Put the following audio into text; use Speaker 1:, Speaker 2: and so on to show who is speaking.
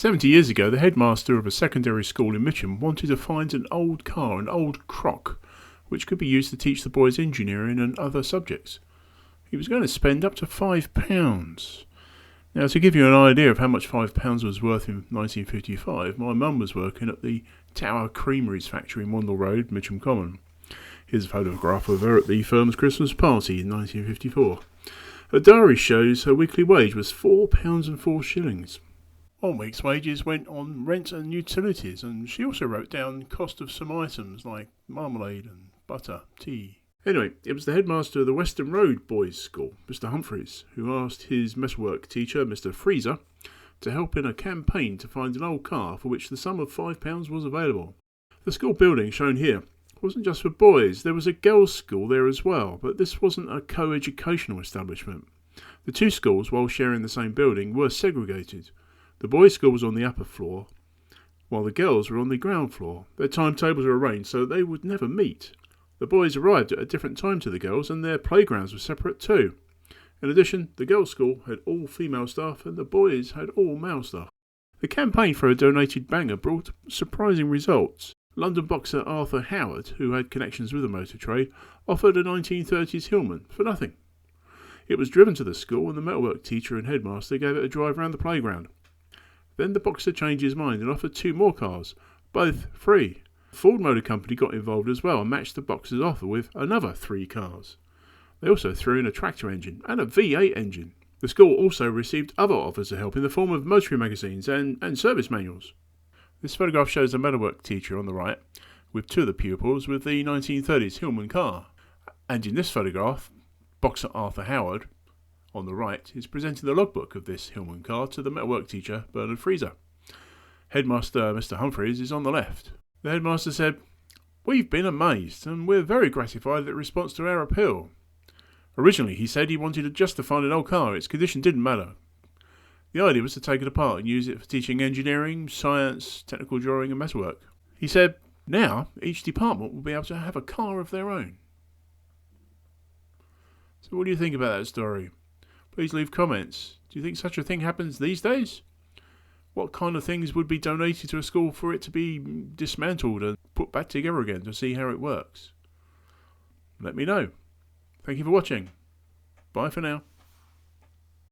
Speaker 1: 70 years ago, the headmaster of a secondary school in Mitcham wanted to find an old car, an old crock, which could be used to teach the boys engineering and other subjects. He was going to spend up to £5. Now, to give you an idea of how much £5 was worth in 1955, my mum was working at the Tower Creameries factory in Wandle Road, Mitcham Common. Here's a photograph of her at the firm's Christmas party in 1954. Her diary shows her weekly wage was £4.04. 1 week's wages went on rent and utilities, and she also wrote down cost of some items like marmalade and butter, tea. Anyway, it was the headmaster of the Western Road Boys' School, Mr. Humphreys, who asked his metalwork teacher, Mr. Freezer, to help in a campaign to find an old car for which the sum of £5 was available. The school building shown here wasn't just for boys, there was a girls' school there as well, but this wasn't a co-educational establishment. The two schools, while sharing the same building, were segregated. The boys' school was on the upper floor, while the girls were on the ground floor. Their timetables were arranged so that they would never meet. The boys arrived at a different time to the girls, and their playgrounds were separate too. In addition, the girls' school had all female staff and the boys had all male staff. The campaign for a donated banger brought surprising results. London boxer Arthur Howard, who had connections with the motor trade, offered a 1930s Hillman for nothing. It was driven to the school, and the metalwork teacher and headmaster gave it a drive around the playground. Then the boxer changed his mind and offered 2 more cars, both free. Ford Motor Company got involved as well and matched the boxer's offer with another 3 cars. They also threw in a tractor engine and a V8 engine. The school also received other offers of help in the form of motoring magazines and service manuals. This photograph shows a metalwork teacher on the right with 2 of the pupils with the 1930s Hillman car. And in this photograph, boxer Arthur Howard on the right is presenting the logbook of this Hillman car to the metalwork teacher Bernard Freezer. Headmaster Mr. Humphreys is on the left. The headmaster said, "We've been amazed and we're very gratified at the response to our appeal. Originally he said he wanted just to find an old car, its condition didn't matter. The idea was to take it apart and use it for teaching engineering, science, technical drawing and metalwork. He said, now each department will be able to have a car of their own." So what do you think about that story? Please leave comments. Do you think such a thing happens these days? What kind of things would be donated to a school for it to be dismantled and put back together again to see how it works? Let me know. Thank you for watching. Bye for now.